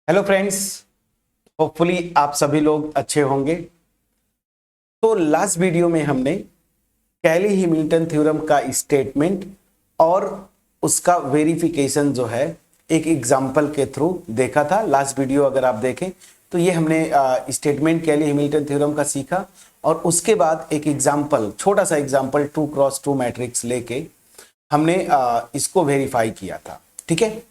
Hello friends, hopefully आप सभी लोग अच्छे होंगे। तो लास्ट वीडियो में हमने कैली हैमिल्टन थ्योरम का स्टेटमेंट और उसका वेरिफिकेशन जो है एक एग्जाम्पल के थ्रू देखा था। लास्ट वीडियो अगर आप देखें तो ये हमने स्टेटमेंट कैली हैमिल्टन थ्योरम का सीखा और उसके बाद एक एग्जाम्पल, छोटा सा एग्जाम्पल 2x2 मैट्रिक्स लेके हमने इसको वेरीफाई किया था। ठीक है,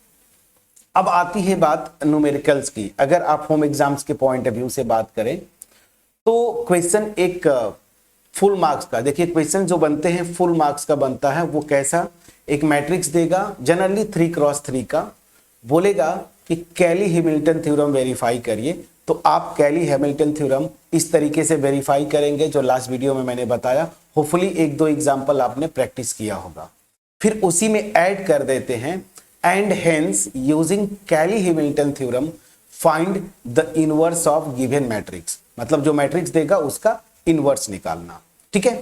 अब आती है बात न्यूमेरिकल्स की। अगर आप होम एग्जाम्स के पॉइंट ऑफ व्यू से बात करें तो क्वेश्चन एक फुल मार्क्स का, देखिए क्वेश्चन जो बनते हैं फुल मार्क्स का बनता है। वो कैसा? एक मैट्रिक्स देगा जनरली 3x3 का, बोलेगा कि कैली हैमिल्टन थ्योरम वेरीफाई करिए। तो आप कैली हैमिल्टन थ्योरम इस तरीके से वेरीफाई करेंगे जो लास्ट वीडियो में मैंने बताया। होपफुली एक दो एग्जाम्पल आपने प्रैक्टिस किया होगा। फिर उसी में ऐड कर देते हैं and hence using Cayley-Hamilton theorem find the inverse of given matrix। मतलब जो मैट्रिक्स देगा उसका इनवर्स निकालना। ठीक है,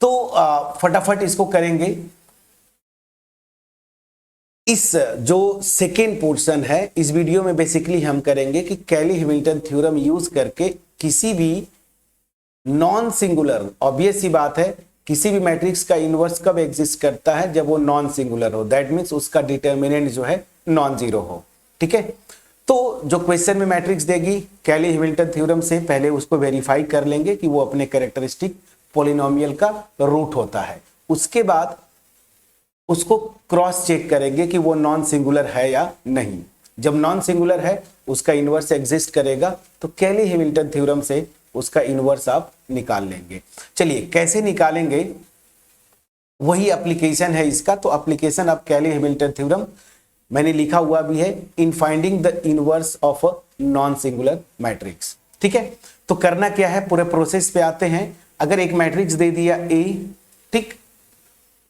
तो फटाफट इसको करेंगे। इस जो सेकेंड पोर्शन है इस वीडियो में बेसिकली हम करेंगे कि कैली-हैमिल्टन थ्योरम यूज करके किसी भी नॉन सिंगुलर, ऑब्वियस सी बात है, किसी भी मैट्रिक्स का इनवर्स कब एग्जिस्ट करता है? जब वो नॉन सिंगुलर हो, दैट मींस उसका डिटर्मिनेंट जो है नॉन जीरो हो। ठीक है, तो जो क्वेश्चन में मैट्रिक्स देगी कैली हैमिल्टन थ्योरम से पहले उसको वेरीफाई कर लेंगे कि वो अपने कैरेक्टरिस्टिक पॉलिनोमियल का रूट होता है। उसके बाद उसको क्रॉस चेक करेंगे कि वो नॉन सिंगुलर है या नहीं। जब नॉन सिंगुलर है, उसका इनवर्स एग्जिस्ट करेगा, तो कैली हैमिल्टन थ्योरम से उसका इनवर्स आप निकाल लेंगे। चलिए कैसे निकालेंगे, वही एप्लीकेशन है इसका। तो application of Cayley Hamilton theorem मैंने लिखा हुआ भी है, in finding the inverse of a non singular matrix. ठीक है, तो करना क्या है, पूरे प्रोसेस पे आते हैं। अगर एक मैट्रिक्स दे दिया ए, ठीक,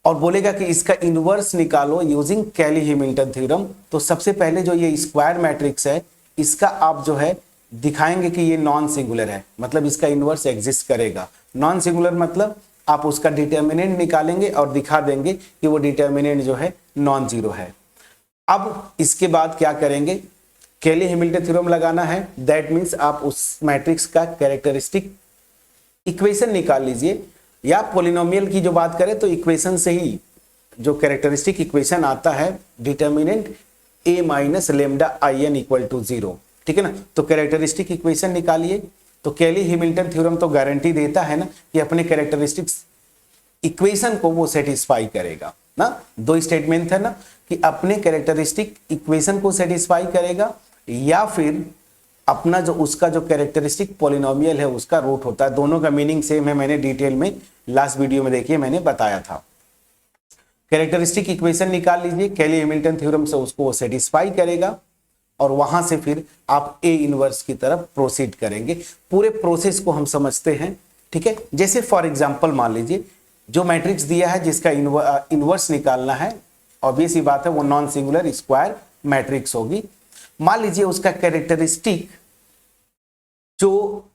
और बोलेगा कि इसका इनवर्स निकालो यूजिंग कैली हैमिल्टन थ्योरम, तो सबसे पहले जो ये स्क्वायर मैट्रिक्स है इसका आप जो है दिखाएंगे कि ये नॉन सिंगुलर है, मतलब इसका इनवर्स एग्जिस्ट करेगा। नॉन सिंगुलर मतलब आप उसका डिटर्मिनेंट निकालेंगे और दिखा देंगे कि वो डिटर्मिनेंट जो है नॉन जीरो है। अब इसके बाद क्या करेंगे, कैली हैमिल्टन थ्योरम लगाना है। दैट मींस आप उस मैट्रिक्स का कैरेक्टरिस्टिक इक्वेशन निकाल लीजिए, या पॉलिनोमियल की जो बात करें तो इक्वेशन से ही जो कैरेक्टरिस्टिक इक्वेशन आता है, determinant a minus lambda I N equal to zero. ठीक है ना, तो कैरेक्टरिस्टिक इक्वेशन निकालिए। तो कैली हैमिल्टन थ्योरम तो गारंटी देता है ना कि अपने कैरेक्टरिस्टिक्स इक्वेशन को वो सेटिस्फाई करेगा ना। दो स्टेटमेंट है ना, कि अपने कैरेक्टरिस्टिक इक्वेशन को सेटिस्फाई करेगा या फिर अपना जो उसका जो कैरेक्टरिस्टिक पॉलिनोमियल है उसका रूट होता है। दोनों का मीनिंग सेम है, मैंने डिटेल में लास्ट वीडियो में देखिए मैंने बताया था। कैरेक्टरिस्टिक इक्वेशन निकाल लीजिए, कैली हैमिल्टन थ्योरम से उसको सेटिस्फाई करेगा और वहां से फिर आप ए इनवर्स की तरफ प्रोसीड करेंगे। पूरे प्रोसेस को हम समझते हैं। ठीक है, जैसे फॉर एग्जांपल मान लीजिए जो मैट्रिक्स दिया है जिसका इनवर्स निकालना है, ऑब्वियस ही बात है वो नॉन सिंगुलर स्क्वायर मैट्रिक्स होगी। मान लीजिए उसका कैरेक्टरिस्टिक जो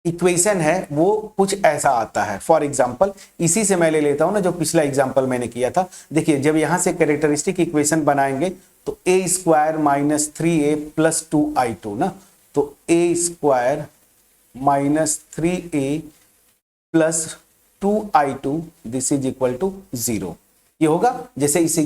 इक्वेशन है वो कुछ ऐसा आता है। फॉर एग्जांपल इसी से मैं ले लेता हूं ना जो पिछला एग्जांपल मैंने किया था। देखिए जब यहां से कैरेक्टरिस्टिक इक्वेशन बनाएंगे तो a square minus 3a plus 2i2 ना, तो a square minus 3a plus 2i2 this is equal to 0। ये होगा। जैसे इस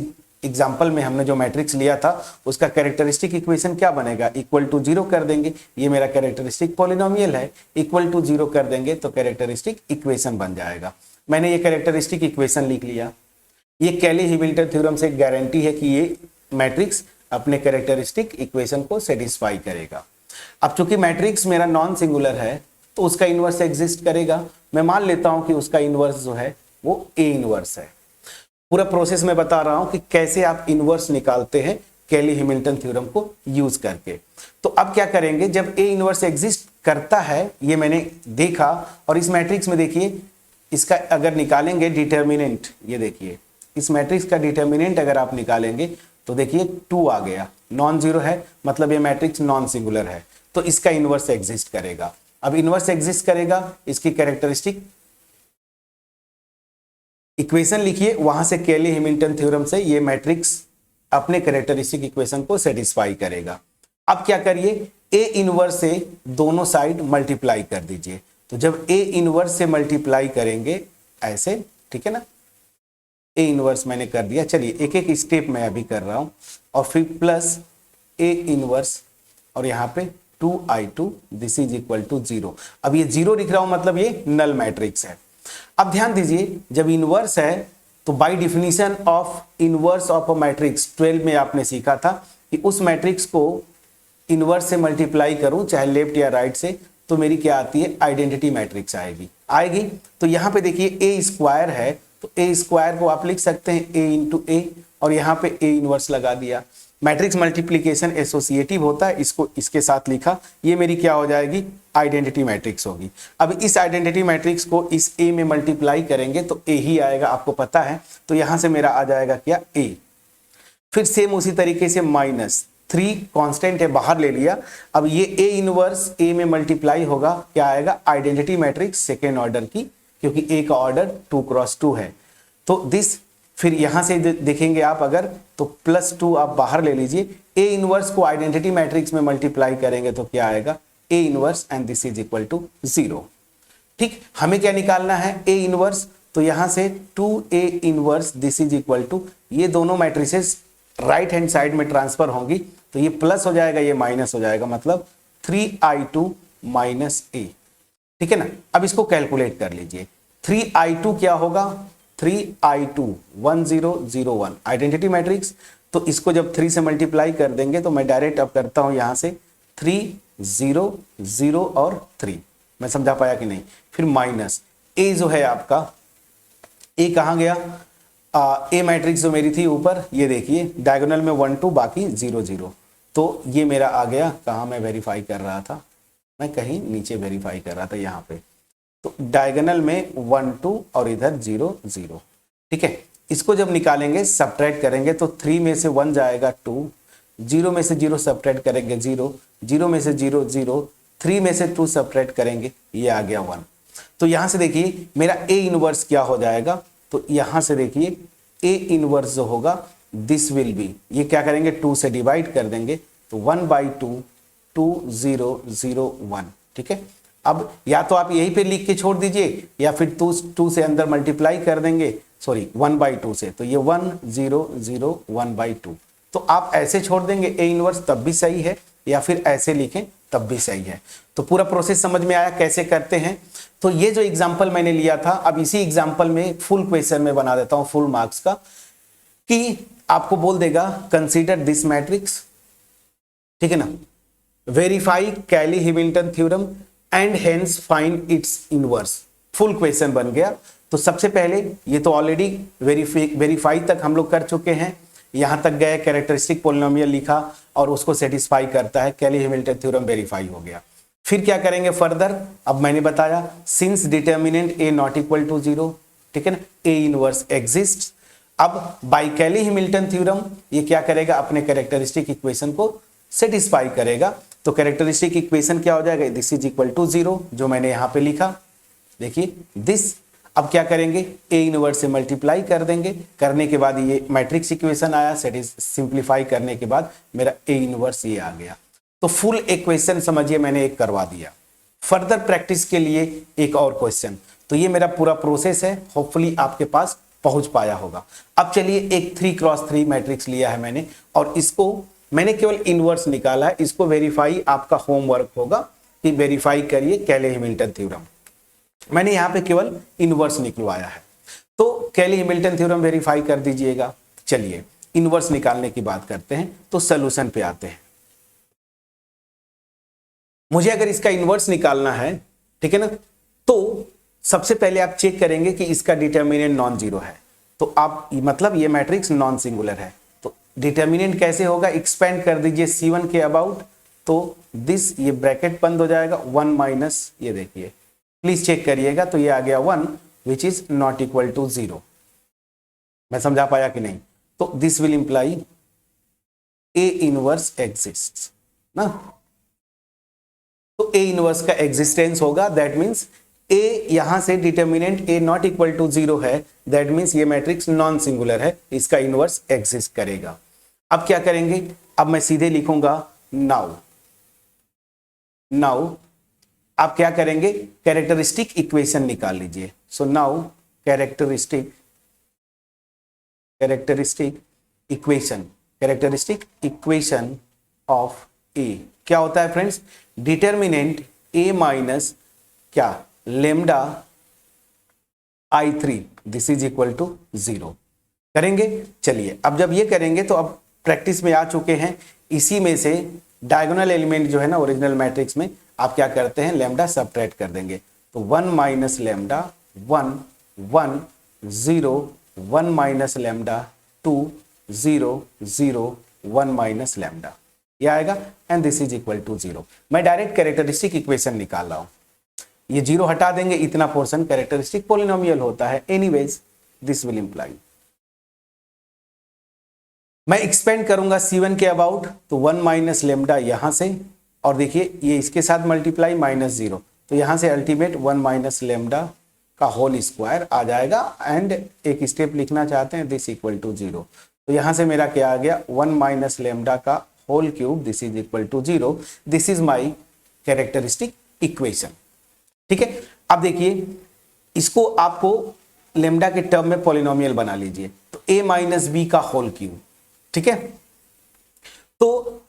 एग्जाम्पल में हमने जो मैट्रिक्स लिया था उसका कैरेक्टरिस्टिक इक्वेशन क्या बनेगा, इक्वल टू 0 कर देंगे। ये मेरा कैरेक्टरिस्टिक पॉलिनोमियल है, इक्वल टू 0 कर देंगे तो कैरेक्टरिस्टिक इक्वेशन बन जाएगा। मैंने ये कैरेक्टरिस्टिक इक्वेशन लिख लिया। ये कैली हैमिल्टन थ्योरम से गारंटी है कि ये मैट्रिक्स अपने कैरेक्टरिस्टिक इक्वेशन को सेटिस्फाई करेगा। अब चूंकि मैट्रिक्स मेरा नॉन सिंगुलर है तो उसका इनवर्स एग्जिस्ट करेगा। मैं मान लेता हूं कि उसका इनवर्स जो है वो ए इनवर्स है। पूरा प्रोसेस मैं बता रहा हूं कि कैसे आप इनवर्स निकालते हैं कैली हैमिल्टन थ्योरम को यूज करके। तो अब क्या करेंगे, जब ए इनवर्स एग्जिस्ट करता है ये मैंने देखा, और इस मैट्रिक्स में देखिए इसका अगर निकालेंगे डिटर्मिनेंट, ये देखिए इस मैट्रिक्स का डिटर्मिनेंट अगर आप निकालेंगे तो देखिए 2 आ गया, नॉन जीरो है, मतलब ये मैट्रिक्स नॉन सिंगुलर है, तो इसका इनवर्स एग्जिस्ट करेगा। अब इनवर्स एग्जिस्ट करेगा, इसकी कैरेक्टरिस्टिक इक्वेशन लिखिए, वहां से कैली हैमिल्टन थ्योरम से ये मैट्रिक्स अपने कैरेक्टरिस्टिक इक्वेशन को सेटिस्फाई करेगा। अब क्या करिए, ए इनवर्स से दोनों साइड मल्टीप्लाई कर दीजिए। तो जब ए इनवर्स से मल्टीप्लाई करेंगे ऐसे, ठीक है ना, ए इनवर्स मैंने कर दिया, चलिए एक एक स्टेप मैं अभी कर रहा हूं, और फिर प्लस ए इनवर्स और यहां पे 2i2 this is equal to 0। अब ये 0 लिख रहा हूं मतलब ये नल मैट्रिक्स है। अब ध्यान दीजिए, जब इनवर्स है तो by definition of inverse of a matrix 12 में आपने सीखा था कि उस मैट्रिक्स को इनवर्स से मल्टीप्लाई करूं चाहे लेफ्ट या राइट से, तो मेरी क्या आती है, आइडेंटिटी मैट्रिक्स आएगी। तो यहां पे देखिए ए स्क्वायर है, तो ए स्क्वायर को आप लिख सकते हैं ए इंटू ए, और यहां पे ए इनवर्स लगा दिया। मैट्रिक्स मल्टीप्लिकेशन एसोसिएटिव होता है, इसको इसके साथ लिखा, ये मेरी क्या हो जाएगी, आइडेंटिटी मैट्रिक्स होगी। अब इस आइडेंटिटी मैट्रिक्स को इस ए में मल्टीप्लाई करेंगे तो ए ही आएगा, आपको पता है। तो यहां से मेरा आ जाएगा क्या, ए। फिर सेम उसी तरीके से -3 कांस्टेंट है, बाहर ले लिया। अब ये ए इनवर्स ए में मल्टीप्लाई होगा, क्या आएगा, आइडेंटिटी मैट्रिक्स सेकेंड ऑर्डर की, क्योंकि ए का ऑर्डर 2 क्रॉस 2 है। तो दिस, फिर यहां से देखेंगे आप अगर, तो +2 आप बाहर ले लीजिए। ए इनवर्स को आइडेंटिटी मैट्रिक्स में मल्टीप्लाई करेंगे तो क्या आएगा, A inverse and this is equal to 0। ठीक, हमें क्या निकालना है, ए इनवर्स। तो यहां से 2a inverse this is equal to, ये दोनों मैट्रिसेस राइट हैंड साइड में ट्रांसफर होंगी, तो ये प्लस हो जाएगा, ये माइनस हो जाएगा, मतलब 3i2 माइनस a। ठीक है ना। अब इसको कैलकुलेट कर लीजिए, 3i2 क्या होगा, 3i2 1001 आइडेंटिटी मैट्रिक्स। तो इसको जब 3 से मल्टीप्लाई कर देंगे तो मैं डायरेक्ट अब करता हूं यहां से 3 0 0 और 3, मैं समझा पाया कि नहीं। फिर माइनस ए जो है आपका, ए कहां गया, ए मैट्रिक्स जो मेरी थी ऊपर, ये देखिए डायगोनल में 1 2 बाकी 0 0, तो ये मेरा आ गया, कहां मैं वेरीफाई कर रहा था, मैं कहीं नीचे वेरीफाई कर रहा था यहां पे। तो डायगोनल में 1 2 और इधर 0 0, ठीक है। इसको जब निकालेंगे, सब्ट्रैक्ट करेंगे, तो 3 में से 1 जाएगा 2, 0 में से 0 सब्ट्रैक्ट करेंगे 0, 0 में से 0 0, 3 में से 2 सब्ट्रैक्ट करेंगे, ये आ गया 1। तो यहां से देखिए मेरा ए इनवर्स क्या हो जाएगा, तो यहां से देखिए ए इनवर्स जो होगा दिस विल बी, ये क्या करेंगे, 2 से डिवाइड कर देंगे, तो 1/2 2 0 0 1, ठीक है। अब या तो आप यहीं पे लिख के छोड़ दीजिए, या फिर 2 से अंदर मल्टीप्लाई कर देंगे, सॉरी 1/2 से, तो ये 1 0 0 1/2। तो आप ऐसे छोड़ देंगे ए इनवर्स तब भी सही है, या फिर ऐसे लिखें तब भी सही है। तो पूरा प्रोसेस समझ में आया कैसे करते हैं। तो ये जो एग्जाम्पल मैंने लिया था, अब इसी एग्जाम्पल में फुल क्वेश्चन में बना देता हूं, फुल मार्क्स का, कि आपको बोल देगा कंसीडर दिस मैट्रिक्स, ठीक है ना, verify Cayley Hamilton theorem and hence find its inverse. Full question बन गया। तो सबसे पहले ये तो ऑलरेडी वेरीफाई तक हम लोग कर चुके हैं, यहां तक गए, कैरेक्टरिस्टिक पॉलिनोमियल लिखा और उसको सेटिस्फाई करता है, कैली हैमिल्टन थ्योरम वेरीफाई हो गया। फिर क्या करेंगे फर्दर, अब मैंने बताया since determinant A not equal to 0, ठीक है ना, ए इनवर्स एग्जिस्ट। अब बाय कैली हैमिल्टन थ्योरम ये क्या करेगा, अपने कैरेक्टरिस्टिक इक्वेशन को सेटिस्फाई करेगा। तो कैरेक्टरिस्टिक इक्वेशन क्या हो जाएगा, दिस इज इक्वल टू 0, जो मैंने यहां पे लिखा, देखिए दिस। अब क्या करेंगे, ए इनवर्स से मल्टीप्लाई कर देंगे, करने के बाद ये मैट्रिक्स इक्वेशन आया, सिंप्लीफाई करने के बाद मेरा ए इनवर्स ये आ गया। तो फुल इक्वेशन समझिए मैंने एक करवा दिया। फर्दर प्रैक्टिस के लिए एक और क्वेश्चन, तो ये मेरा पूरा प्रोसेस है, होपफुली आपके पास पहुंच पाया होगा। अब चलिए एक 3x3 मैट्रिक्स लिया है मैंने, और इसको मैंने केवल इनवर्स निकाला है, इसको वेरीफाई आपका होमवर्क होगा कि वेरीफाई करिए कैली हैमिल्टन थ्योरम। मैंने यहां पे केवल इनवर्स निकलवाया है, तो कैली हैमिल्टन थ्योरम वेरीफाई कर दीजिएगा। चलिए इनवर्स निकालने की बात करते हैं, तो सॉल्यूशन पे आते हैं। मुझे अगर इसका इनवर्स निकालना है, ठीक है ना, तो सबसे पहले आप चेक करेंगे कि इसका डिटर्मिनेंट नॉन जीरो है, तो आप मतलब ये मैट्रिक्स नॉन सिंगुलर है। तो डिटर्मिनेंट कैसे होगा, एक्सपेंड कर दीजिए C1 के अबाउट, तो दिस, ये ब्रैकेट बंद हो जाएगा, 1 माइनस, ये देखिए प्लीज चेक करिएगा, तो ये आ गया 1 which is not equal to 0। मैं समझा पाया कि नहीं। तो this will imply A inverse exist ना, तो ए इनवर्स का एग्जिस्टेंस होगा, दैट मीन्स ए यहां से determinant A not equal to 0 है, दैट मीन्स ये मैट्रिक्स नॉन सिंगुलर है, इसका इनवर्स एग्जिस्ट करेगा। अब क्या करेंगे, अब मैं सीधे लिखूंगा नाउ नाउ आप क्या करेंगे, कैरेक्टरिस्टिक इक्वेशन निकाल लीजिए। So now characteristic equation of A क्या होता है फ्रेंड्स, डिटर्मिनेंट ए माइनस क्या lambda I3 this is equal to 0 करेंगे। चलिए अब जब ये करेंगे तो अब प्रैक्टिस में आ चुके हैं, इसी में से डायगोनल एलिमेंट जो है ना ओरिजिनल मैट्रिक्स में आप क्या करते हैं, लेमडा सबट्रैक्ट कर देंगे। तो 1 minus lambda 1 1 0 1 minus lambda 2 0 0 1 minus lambda, ये आएगा and this is equal to 0। मैं डायरेक्ट कैरेक्टरिस्टिक इक्वेशन निकाल रहा हूं, ये 0 हटा देंगे, इतना पोर्शन कैरेक्टरिस्टिक पॉलिनोमियल होता है। एनीवेज दिस विल इंप्लाई, मैं एक्सपेंड करूंगा C1 के अबाउट, तो 1 माइनस लेमडा यहां से, और देखिए ये इसके साथ मल्टीप्लाई -0, तो यहां से अल्टीमेट 1 माइनस लेमडा का होल स्क्वायर आ जाएगा एंड एक स्टेप लिखना चाहते हैं दिस इक्वल टू 0। तो यहां से मेरा क्या आ गया, 1 माइनस लेमडा का whole cube this is equal to 0। This is my characteristic equation. ठीक है, अब देखिए इसको आपको लेमडा के टर्म में पॉलिनोमियल बना लीजिए, तो a माइनस बी का होल क्यूब। ठीक है, तो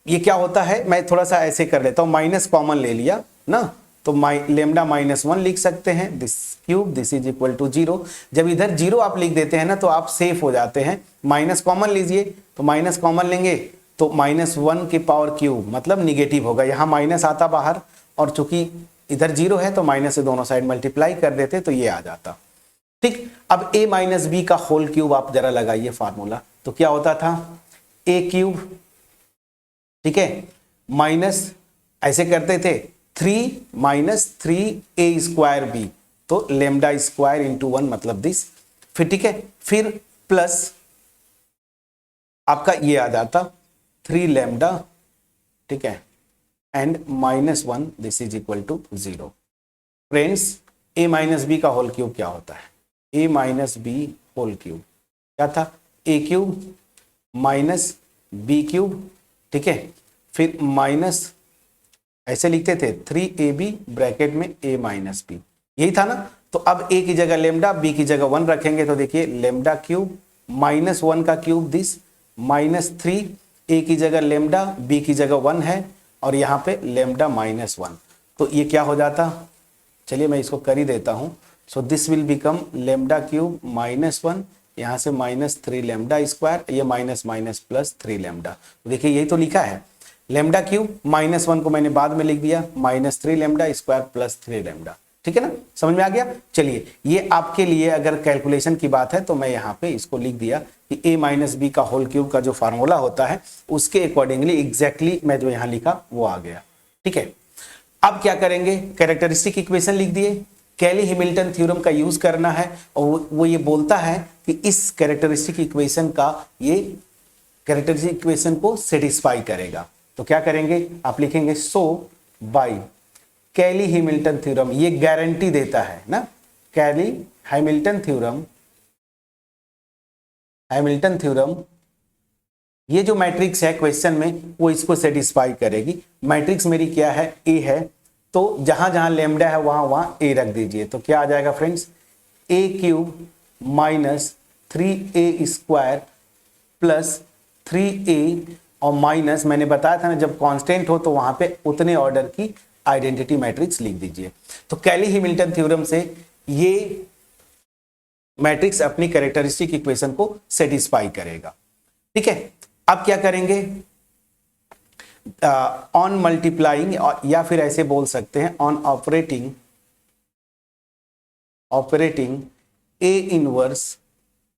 ये क्या होता है, मैं थोड़ा सा ऐसे कर लेता हूं, माइनस कॉमन ले लिया ना, तो लेमडा -1 लिख सकते हैं, this cube this is equal to 0। जब इधर 0 आप लिख देते हैं ना तो आप सेफ हो जाते हैं, माइनस कॉमन लीजिए, तो माइनस कॉमन लेंगे तो -1 की पावर क्यूब मतलब निगेटिव होगा, यहां माइनस आता बाहर, और चूंकि इधर 0 है तो माइनस से दोनों साइड मल्टीप्लाई कर देते तो ये आ जाता। ठीक, अब a माइनस बी का होल क्यूब आप जरा लगाइए फार्मूला, तो क्या होता था a क्यूब, ठीक है, माइनस ऐसे करते थे 3 माइनस 3a स्क्वायर बी, तो लेमडा स्क्वायर इंटू 1 मतलब दिस, फिर ठीक है, फिर प्लस आपका ये आ जाता 3 लेमडा, ठीक है, and -1 this is equal to 0। Friends a minus B का होल क्यूब क्या होता है, a minus B whole cube क्या था, a cube minus B cube, ठीक है, फिर माइनस ऐसे लिखते थे 3ab ब्रैकेट में a माइनस बी, यही था ना। तो अब a की जगह लेमडा, b की जगह 1 रखेंगे, तो देखिए लेमडा क्यूब -1 का क्यूब दिस -3, a की जगह लेमडा, b की जगह 1 है, और यहाँ पे लेमडा -1, तो ये क्या हो जाता, चलिए मैं इसको कर ही देता हूं। So this will become lambda cube -1, यहाँ से -3 लेमडा स्क्वायर, ये माइनस माइनस प्लस 3 लेमडा, देखिए यही तो लिखा है, लेमडा क्यूब -1 को मैंने बाद में लिख दिया, -3 लेमडा स्क्वायर प्लस 3 लेमडा। ठीक है ना, समझ में आ गया। चलिए ये आपके लिए अगर कैलकुलेशन की बात है तो मैं यहाँ पे इसको लिख दिया कि a माइनस बी का होल क्यूब का जो फार्मूला होता है उसके अकॉर्डिंगली एग्जैक्टली मैं जो यहाँ लिखा वो आ गया। ठीक है, अब क्या करेंगे, कैरेक्टरिस्टिक इक्वेशन लिख दिए, कैली हैमिल्टन थ्योरम का यूज करना है, और वो ये बोलता है कि इस कैरेक्टरिस्टिक इक्वेशन का ये कैरेक्टरिस्टिक इक्वेशन को सेटिस्फाई करेगा। तो क्या करेंगे, आप लिखेंगे सो बाय कैली हैमिल्टन थ्योरम, ये गारंटी देता है ना, कैली हैमिल्टन थ्योरम ये जो मैट्रिक्स है क्वेश्चन में वो इसको सेटिस्फाई करेगी। मैट्रिक्स मेरी क्या है, ए है, तो जहां जहां लेमडा है वहां वहां ए रख दीजिए, तो क्या आ जाएगा friends, a cube minus 3a square plus 3a, और माइनस मैंने बताया था ना जब कांस्टेंट हो तो वहां पे उतने ऑर्डर की आइडेंटिटी मैट्रिक्स लिख दीजिए। तो कैली हैमिल्टन थ्योरम से ये मैट्रिक्स अपनी कैरेक्टरिस्टिक इक्वेशन को सेटिस्फाई करेगा। ठीक है, अब क्या करेंगे, ऑन मल्टीप्लाइंग, या फिर ऐसे बोल सकते हैं ऑन ऑपरेटिंग ए इनवर्स,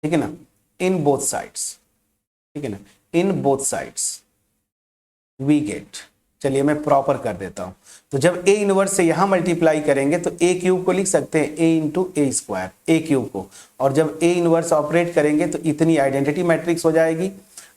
ठीक है ना, इन बोथ साइड्स, ठीक है ना, in both sides we get, चलिए मैं प्रॉपर कर देता हूं, तो जब a इनवर्स से यहां मल्टीप्लाई करेंगे तो a क्यूब को लिख सकते हैं a into A square, A cube को, और जब a इनवर्स ऑपरेट करेंगे तो इतनी आइडेंटिटी मैट्रिक्स हो जाएगी।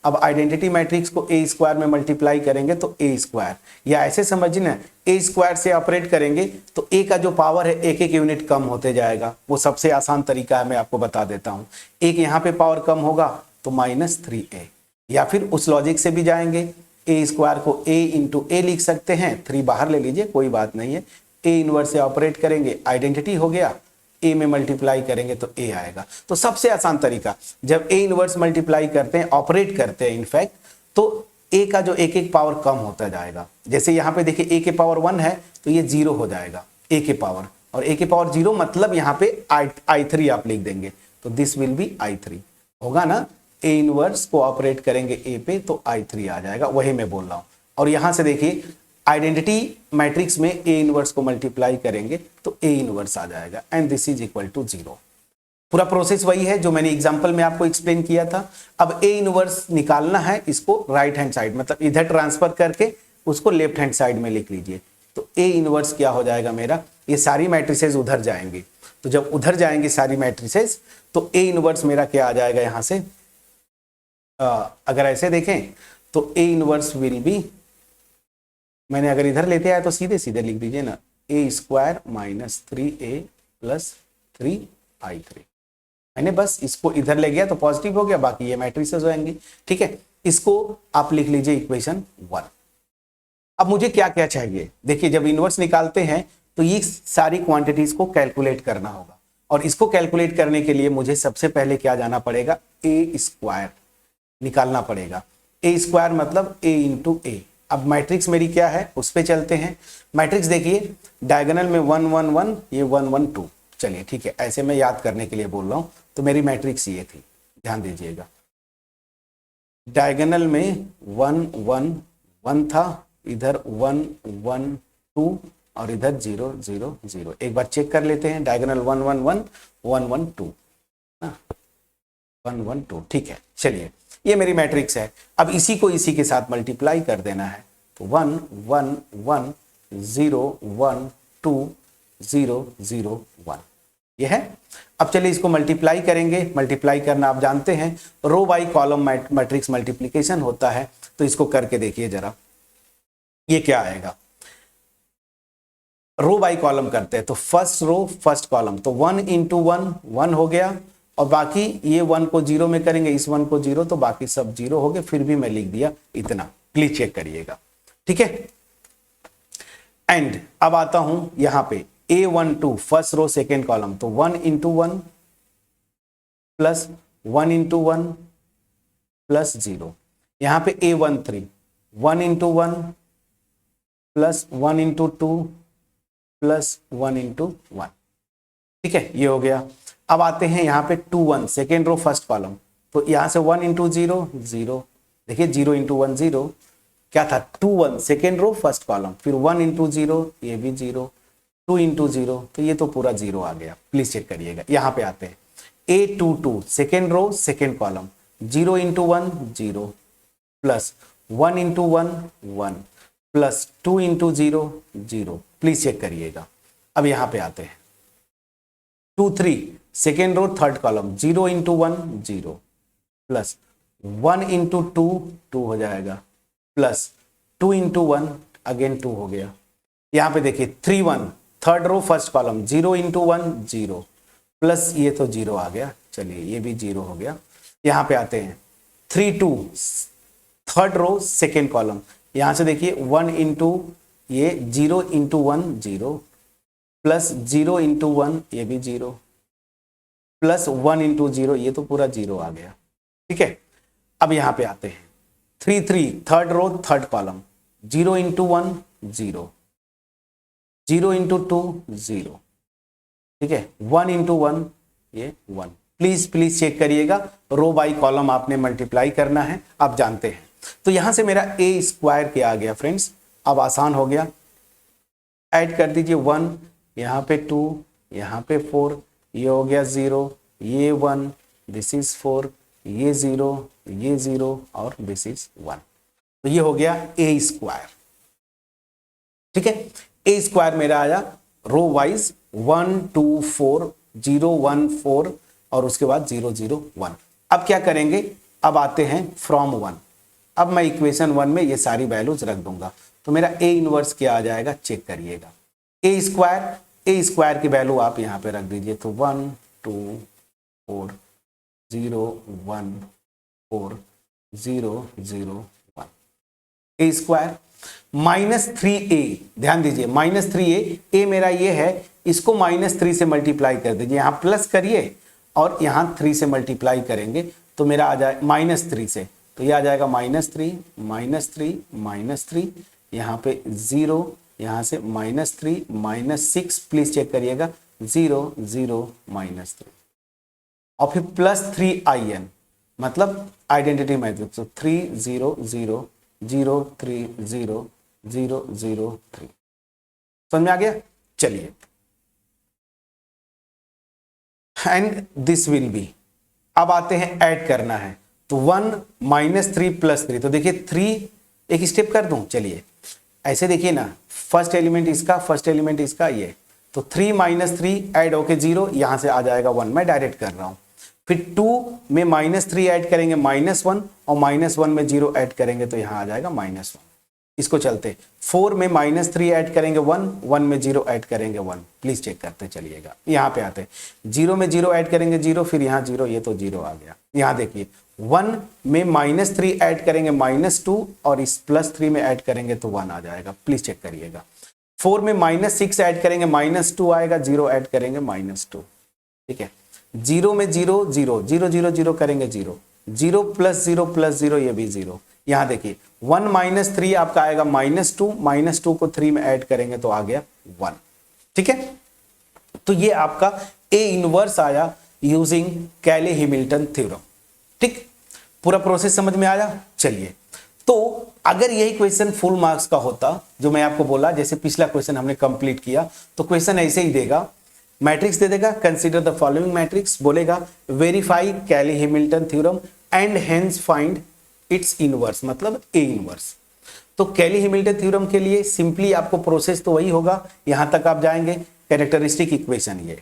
अब आइडेंटिटी मैट्रिक्स को a स्क्वायर में मल्टीप्लाई करेंगे तो a स्क्वायर, या ऐसे समझिए ना a स्क्वायर से ऑपरेट करेंगे तो a का जो पावर है एक एक यूनिट कम होते जाएगा, वो सबसे आसान तरीका है, मैं आपको बता देता हूं। एक यहाँ पे पावर कम होगा तो -3a, या फिर उस लॉजिक से भी जाएंगे ए स्क्वायर को ए इंटू ए लिख सकते हैं, 3 बाहर ले लीजिए कोई बात नहीं है, ए इनवर्स से ऑपरेट करेंगे, आइडेंटिटी हो गया, ए में मल्टीप्लाई करेंगे तो ए आएगा। तो सबसे आसान तरीका, जब ए इनवर्स मल्टीप्लाई करते हैं, ऑपरेट करते हैं इनफैक्ट, तो ए का जो एक एक पावर कम होता जाएगा। जैसे यहाँ पे देखिए ए के पावर 1 है तो ये 0 हो जाएगा ए के पावर, और ए के पावर 0 मतलब यहाँ पे i3 आप लिख देंगे, तो दिस विल बी i3 होगा ना। ए इनवर्स को ऑपरेट करेंगे ए पे तो i3 आ जाएगा, वही मैं बोल रहा हूँ। और यहाँ से देखिए आइडेंटिटी मैट्रिक्स में ए इनवर्स को मल्टीप्लाई करेंगे तो ए इनवर्स आ जाएगा, and this is equal to 0। पूरा प्रोसेस वही है जो मैंने एग्जांपल में आपको एक्सप्लेन किया था। अब ए इनवर्स निकालना है, इसको राइट हैंड साइड मतलब इधर ट्रांसफर करके उसको लेफ्ट हैंड साइड में लिख लीजिए। तो ए इनवर्स क्या हो जाएगा मेरा, ये सारी मैट्रिसेस उधर जाएंगी, तो जब उधर जाएंगे सारी मैट्रिसेस तो ए इनवर्स मेरा क्या आ जाएगा यहाँ से, अगर ऐसे देखें तो ए इनवर्स विल बी, मैंने अगर इधर लेते आया तो सीधे सीधे लिख दीजिए ना, ए square minus 3a plus 3i3। मैंने बस इसको इधर ले गया तो पॉजिटिव हो गया, बाकी ये मैट्रिसेस होंगी, ठीक है। इसको आप लिख लीजिए इक्वेशन 1। अब मुझे क्या क्या चाहिए, देखिए जब इनवर्स निकालते हैं तो ये सारी क्वांटिटीज को कैलकुलेट करना होगा, और इसको कैलकुलेट करने के लिए मुझे सबसे पहले क्या जाना पड़ेगा, ए स्क्वायर निकालना पड़ेगा। ए स्क्वायर मतलब ए इंटू ए। अब मैट्रिक्स मेरी क्या है उस पर चलते हैं। मैट्रिक्स देखिए डायगोनल में 1 1 1, ये 1 1 2, चलिए ठीक है, ऐसे मैं याद करने के लिए बोल रहा हूं। तो मेरी मैट्रिक्स ये थी, ध्यान दीजिएगा, डायगोनल में 1 1 1 था, इधर 1 1 2 और इधर 0 0 0। एक बार चेक कर लेते हैं, डायगोनल 1 1 1 1 1 2, 1 1 2, ठीक है। चलिए ये मेरी मैट्रिक्स है। अब इसी को इसी के साथ मल्टीप्लाई कर देना है, तो 1 1 1 0 1 2 0 0 1, ये है। अब चलिए इसको मल्टीप्लाई करेंगे। मल्टीप्लाई करना आप जानते हैं, रो बाई कॉलम मैट्रिक्स मल्टीप्लिकेशन होता है। तो इसको करके देखिए जरा, ये क्या आएगा, रो बाई कॉलम करते हैं तो फर्स्ट रो फर्स्ट कॉलम, तो 1 इंटू 1 1 हो गया, और बाकी ये 1 को 0 में करेंगे, इस 1 को 0, तो बाकी सब 0 हो गए। फिर भी मैं लिख दिया इतना, प्लीज चेक करिएगा, ठीक है। एंड अब आता हूं यहां पे A12 first row second column, तो 1 इंटू 1 प्लस 1 इंटू 1 प्लस 0। यहां पे A13 1 into 1 plus 1 into 2 plus 1 into 1, ठीक है, ये हो गया। अब आते हैं यहाँ पे 2 1 सेकेंड रो फर्स्ट कॉलम, तो यहाँ से 1 इंटू 0 0, देखिए 0 इंटू 1 0, क्या था 2 1 सेकेंड रो फर्स्ट कॉलम, फिर 1 इंटू 0 ये भी 0, 2 इंटू 0, तो ये तो पूरा 0 आ गया, प्लीज चेक करिएगा। यहाँ पे आते हैं A22 second row second column, 0 into 1 0 plus 1 into 1 1 plus 2 into 0 0, please check करिएगा। अब यहाँ पे आते हैं 2 3 second row third column, 0 into 1 0 plus 1 into 2 2 हो जाएगा, प्लस 2 इंटू 1 अगेन 2 हो गया। यहाँ पे देखिए 3 1 third row first column, 0 into 1 0 plus ये तो 0 आ गया, चलिए ये भी 0 हो गया। यहाँ पे आते हैं 3 2 थर्ड रो सेकेंड कॉलम, यहाँ से देखिए 1 इंटू ये 0 इंटू 1 0 प्लस 0 इंटू 1 ये भी 0 प्लस 1 इंटू 0, ये तो पूरा 0 आ गया, ठीक है। अब यहाँ पे आते हैं 3 3 third row third column, 0 into 1 0 0 into 2 0, ठीक है, 1 इंटू 1 ये 1। प्लीज चेक करिएगा, रो बाई कॉलम आपने मल्टीप्लाई करना है, आप जानते हैं। तो यहां से मेरा ए स्क्वायर क्या आ गया फ्रेंड्स, अब आसान हो गया, ऐड कर दीजिए 1, यहाँ पे 2, यहाँ पे 4, ये हो गया 0, ये 1, दिस इज 4, ये 0, ये 0 और दिस इज 1, तो ये हो गया ए स्क्वायर, ठीक है। ए स्क्वायर मेरा आया रो वाइज 1 2 4 0 1 4 और उसके बाद 0 0 1। अब क्या करेंगे, अब आते हैं फ्रॉम 1। अब मैं इक्वेशन 1 में ये सारी वैल्यूज रख दूंगा, तो मेरा ए इनवर्स क्या आ जाएगा, चेक करिएगा। ए स्क्वायर की वैल्यू आप यहाँ पे रख दीजिए, तो 1 2 4 0 1 4 0 0 1, ए स्क्वायर -3a, ध्यान दीजिए -3a, ए मेरा ये है, इसको -3 से मल्टीप्लाई कर दीजिए, यहां प्लस करिए और यहां 3 से मल्टीप्लाई करेंगे तो मेरा आ जाए -3 से, तो ये आ जाएगा -3, यहाँ पे 0, यहाँ से -3, -6, प्लीज चेक करिएगा, 0 0 -3 और फिर +3in, मतलब आइडेंटिटी मैट्रिक्स, तो 3 0 0 0 3 0 0 0 3। समझ में आ गया? चलिए, एंड दिस विल बी, अब आते हैं ऐड करना है, तो 1 -3 +3, तो देखिए 3 एक स्टेप कर दूं, चलिए ऐसे देखिए ना, फर्स्ट एलिमेंट इसका, फर्स्ट एलिमेंट इसका, ये तो 3 -3 ऐड होके 0, यहां से आ जाएगा 1, मैं डायरेक्ट कर रहा हूं। फिर 2 में -3 ऐड करेंगे -1 और -1 में 0 ऐड करेंगे तो यहां आ जाएगा -1, इसको चलते। 4 में -3 ऐड करेंगे 1, 1 में 0 ऐड करेंगे 1, प्लीज चेक करते चलिएगा। यहां पे आते 0 में 0 ऐड करेंगे 0, फिर यहां 0, ये तो 0 आ गया। यहां देखिए 1 में -3 ऐड करेंगे -2 और इस +3 में ऐड करेंगे तो 1 आ जाएगा, प्लीज चेक करिएगा। 4 में -6 ऐड करेंगे -2 आएगा, 0 ऐड करेंगे -2, ठीक है। 0 में 0 0 0 0 0 करेंगे 0 0 +0 +0, ये भी 0। यहां देखिए 1 -3 आपका आएगा -2 को 3 में ऐड करेंगे तो आ गया 1, ठीक है। तो ये आपका ए इनवर्स आया यूजिंग कैले हैमिल्टन थ्योरम, ठीक। पूरा प्रोसेस समझ में आया? चलिए, तो अगर यही क्वेश्चन फुल मार्क्स का होता, जो मैं आपको बोला, जैसे पिछला क्वेश्चन हमने कंप्लीट किया, तो क्वेश्चन ऐसे ही देगा, मैट्रिक्स दे देगा, कंसीडर द फॉलोइंग मैट्रिक्स, बोलेगा वेरीफाई कैले Hamilton theorem and hence find its inverse, मतलब ए इनवर्स। तो कैले हैमिल्टन थ्योरम के लिए सिंपली आपको प्रोसेस तो वही होगा, यहां तक आप जाएंगे, कैरेक्टरिस्टिक इक्वेशन ये।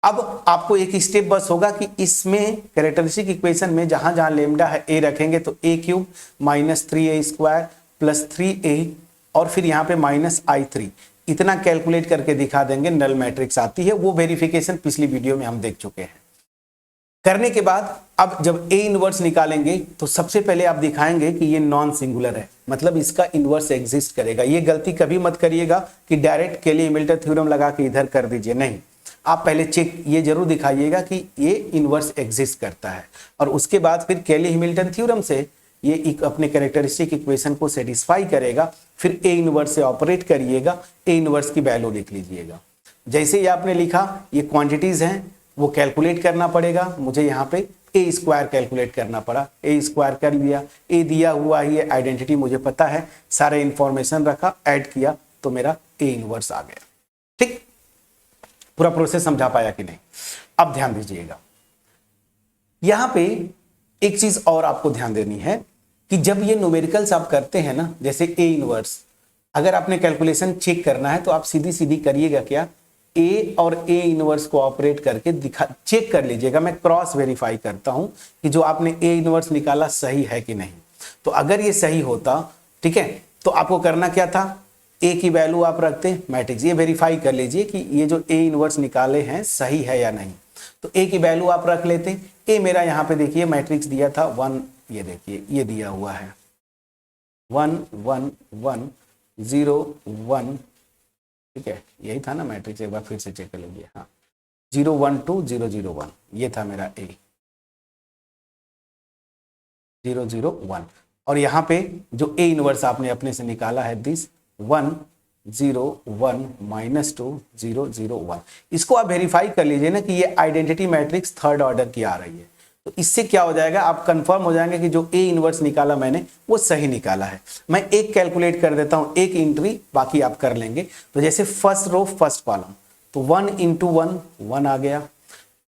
अब आपको एक स्टेप बस होगा कि इसमें कैरेक्टरिस्टिक इक्वेशन में जहां जहां लेमडा है ए रखेंगे, तो a³ -3a² + 3a और फिर यहाँ पे -i3, इतना कैलकुलेट करके दिखा देंगे, नल मैट्रिक्स आती है। वो वेरिफिकेशन पिछली वीडियो में हम देख चुके हैं। करने के बाद अब जब ए इनवर्स निकालेंगे तो सबसे पहले आप दिखाएंगे कि ये नॉन सिंगुलर है, मतलब इसका इनवर्स एग्जिस्ट करेगा। ये गलती कभी मत करिएगा कि डायरेक्ट कैले हैमिल्टन थ्योरम लगा के इधर कर दीजिए, नहीं, आप पहले चेक ये जरूर दिखाइएगा कि ये इनवर्स एग्जिस्ट करता है, और उसके बाद फिर कैले हैमिल्टन थ्योरम से ये अपने कैरेक्टरिस्टिक इक्वेशन को सेटिस्फाई करेगा, फिर ए इनवर्स से ऑपरेट करिएगा, ए इनवर्स की वैल्यू लिख लीजिएगा। जैसे ही आपने लिखा, ये क्वांटिटीज हैं, वो कैलकुलेट करना पड़ेगा। मुझे यहाँ पे ए स्क्वायर कैलकुलेट करना पड़ा, ए स्क्वायर कर लिया, ए दिया हुआ ही है, आइडेंटिटी मुझे पता है, सारे इंफॉर्मेशन रखा, ऐड किया तो मेरा ए इनवर्स आ गया, ठीक। पूरा प्रोसेस समझा पाया कि नहीं? अब ध्यान दीजिएगा, यहां पे एक चीज और आपको ध्यान देनी है कि जब ये न्यूमेरिकल्स आप करते हैं ना, जैसे ए इनवर्स, अगर आपने कैलकुलेशन चेक करना है तो आप सीधी सीधी करिएगा, क्या, ए और ए इनवर्स को ऑपरेट करके चेक कर लीजिएगा। मैं क्रॉस वेरीफाई करता हूं कि जो आपने ए इनवर्स निकाला सही है कि नहीं। तो अगर ये सही होता, ठीक है, तो आपको करना क्या था, ए की वैल्यू आप रखते मैट्रिक्स, ये वेरीफाई कर लीजिए कि ये जो ए इनवर्स निकाले हैं सही है या नहीं। तो ए की वैल्यू आप रख लेते। ए मेरा यहाँ पे देखिए मैट्रिक्स दिया था 1, ये देखिए ये दिया हुआ है 1 1 1 0 1, ठीक है, यही था ना मैट्रिक्स, एक बार फिर से चेक कर लीजिए, हाँ 0 1 2 0 0 1, ये था मेरा ए 0 0 1। और यहाँ पे जो ए इनवर्स आपने अपने से निकाला है दिस 1 0 1 -2 0 0 1, इसको आप वेरीफाई कर लीजिए ना कि ये आइडेंटिटी मैट्रिक्स थर्ड ऑर्डर की आ रही है। तो इससे क्या हो जाएगा, आप कंफर्म हो जाएंगे कि जो ए इनवर्स निकाला मैंने वो सही निकाला है। मैं एक कैलकुलेट कर देता हूं, एक एंट्री, बाकी आप कर लेंगे। तो जैसे फर्स्ट रो फर्स्ट कॉलम, तो 1 × 1 1 आ गया,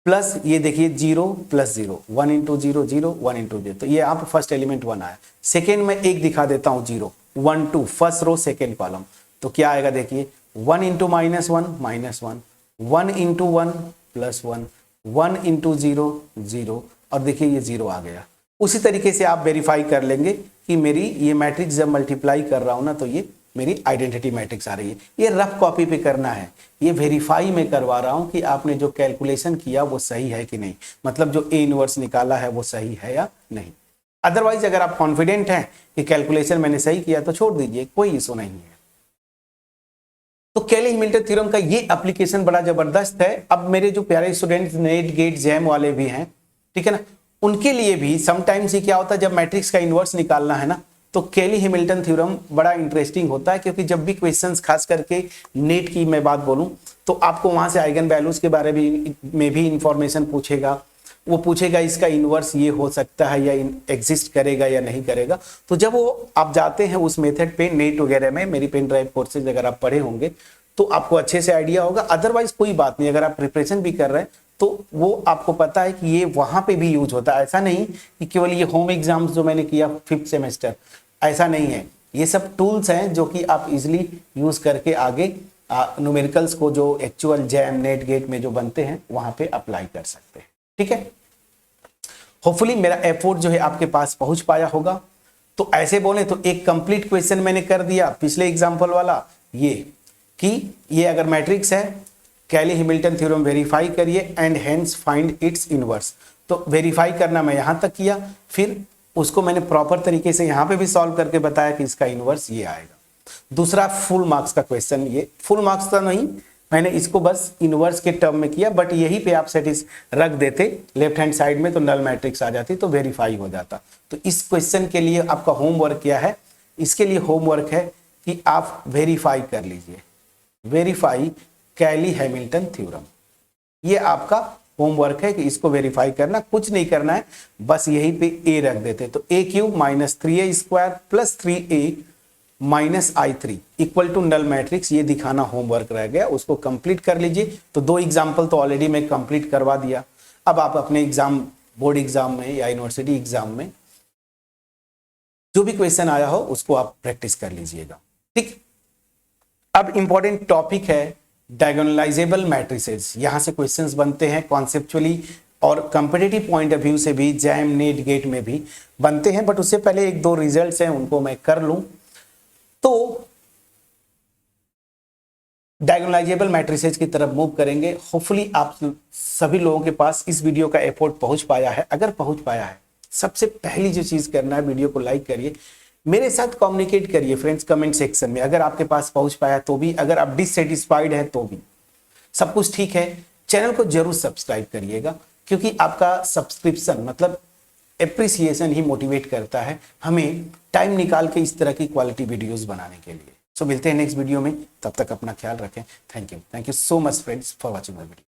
प्लस ये देखिए 0 + 0 1 × 0 0 1 × 0, तो ये आप फर्स्ट एलिमेंट 1 आया। सेकेंड में एक दिखा देता हूं 0 1 2 फर्स्ट रो सेकेंड कॉलम, तो क्या आएगा देखिए 1 × -1 -1 1 × 1 +1 1 × 0 0, और देखिए ये 0 आ गया। उसी तरीके से आप वेरीफाई कर लेंगे कि मेरी ये मैट्रिक्स जब मल्टीप्लाई कर रहा हूं ना, तो ये मेरी आइडेंटिटी मैट्रिक्स आ रही है। ये रफ कॉपी पे करना है, ये वेरीफाई में करवा रहा हूं कि आपने जो कैलकुलेशन किया वो सही है कि नहीं, मतलब जो ए इनवर्स निकाला है वो सही है या नहीं। अदरवाइज अगर आप कॉन्फिडेंट हैं कि कैलकुलेशन मैंने सही किया तो छोड़ दीजिए, कोई इशू नहीं है। तो कैली हैमिल्टन थ्योरम का ये एप्लीकेशन बड़ा जबरदस्त है। अब मेरे जो प्यारे स्टूडेंट्स नेट गेट जैम वाले भी हैं, ठीक है ना, उनके लिए भी समटाइम्स ये क्या होता है, जब मैट्रिक्स का इनवर्स निकालना है ना, तो कैली हैमिल्टन थ्योरम बड़ा इंटरेस्टिंग होता है, क्योंकि जब भी क्वेश्चंस खास करके नेट की मैं बात बोलूं तो आपको वहां से आइगन वैल्यूज के बारे में भी इंफॉर्मेशन पूछेगा। वो पूछेगा इसका इनवर्स ये हो सकता है या एग्जिस्ट करेगा या नहीं करेगा। तो जब वो आप जाते हैं उस मेथड पे नेट वगैरह में, मेरी पेन ड्राइव कोर्सेज अगर आप पढ़े होंगे तो आपको अच्छे से आइडिया होगा। अदरवाइज कोई बात नहीं, अगर आप प्रिपरेशन भी कर रहे हैं तो वो आपको पता है कि ये वहां पे भी यूज होता है। ऐसा नहीं कि केवल ये होम एग्जाम्स जो मैंने किया 5th सेमेस्टर, ऐसा नहीं है। ये सब टूल्स हैं जो कि आप इजिली यूज करके आगे न्यूमेरिकल्स को जो एक्चुअल जैम नेट गेट में जो बनते हैं वहां पे अप्लाई कर सकते हैं, ठीक है। होपफुली मेरा एफर्ट जो है आपके पास पहुंच पाया होगा। तो ऐसे बोले तो एक कंप्लीट क्वेश्चन मैंने कर दिया पिछले एग्जांपल वाला, ये कि ये अगर मैट्रिक्स है, कैली हैमिल्टन थ्योरम वेरीफाई करिए and hence find its inverse. तो वेरीफाई करना मैं यहां तक किया, फिर उसको मैंने प्रॉपर तरीके से यहां पे भी सॉल्व करके बताया कि इसका इनवर्स ये आएगा। दूसरा फुल मार्क्स का क्वेश्चन, ये फुल मार्क्स तो नहीं, मैंने इसको बस इनवर्स के टर्म में किया, बट यही पे आप सेटिस रख देते लेफ्ट हैंड साइड में तो नल मैट्रिक्स आ जाती तो वेरीफाई हो जाता। तो इस क्वेश्चन के लिए आपका होमवर्क क्या है, इसके लिए होमवर्क है कि आप वेरीफाई कर लीजिए, वेरीफाई कैली हैमिल्टन थ्योरम। ये आपका होमवर्क है कि इसको वेरीफाई करना, कुछ नहीं करना है, बस यहीं पे a रख देते। तो a³ minus 3a² plus 3a minus i3 equal to null matrix, ये दिखाना होमवर्क रह गया, उसको कंप्लीट कर लीजिए। तो 2 एग्जाम्पल तो ऑलरेडी मैं कंप्लीट करवा दिया। अब आप अपने एग्जाम, बोर्ड एग्जाम में या यूनिवर्सिटी एग्जाम में जो भी क्वेश्चन आया हो उसको आप प्रैक्टिस कर लीजिएगा, ठीक। अब इंपॉर्टेंट टॉपिक है डायगोनलाइजेबल मैट्रिसेस। यहां से क्वेश्चंस बनते हैं कॉन्सेप्चुअली और कंपिटिटिव पॉइंट ऑफ व्यू से भी, जैम नेट गेट में भी बनते हैं। बट उससे पहले 1-2 रिजल्ट्स हैं उनको मैं कर लूं। तो डायगोनलाइजेबल मैट्रिसेस की तरफ मूव करेंगे। होपफुली आप सभी लोगों के पास इस वीडियो का एफर्ट पहुंच पाया है। अगर पहुंच पाया है, सबसे पहली जो चीज करना है, वीडियो को लाइक करिए, मेरे साथ कम्युनिकेट करिए फ्रेंड्स कमेंट सेक्शन में। अगर आपके पास पहुंच पाया तो भी, अगर आप डिससेटिस्फाइड है तो भी, सब कुछ ठीक है, चैनल को जरूर सब्सक्राइब करिएगा, क्योंकि आपका सब्सक्रिप्शन मतलब एप्रिसिएशन ही मोटिवेट करता है हमें टाइम निकाल के इस तरह की क्वालिटी वीडियोस बनाने के लिए। सो मिलते हैं नेक्स्ट वीडियो में, तब तक अपना ख्याल रखें। Thank you so much friends for watching my video.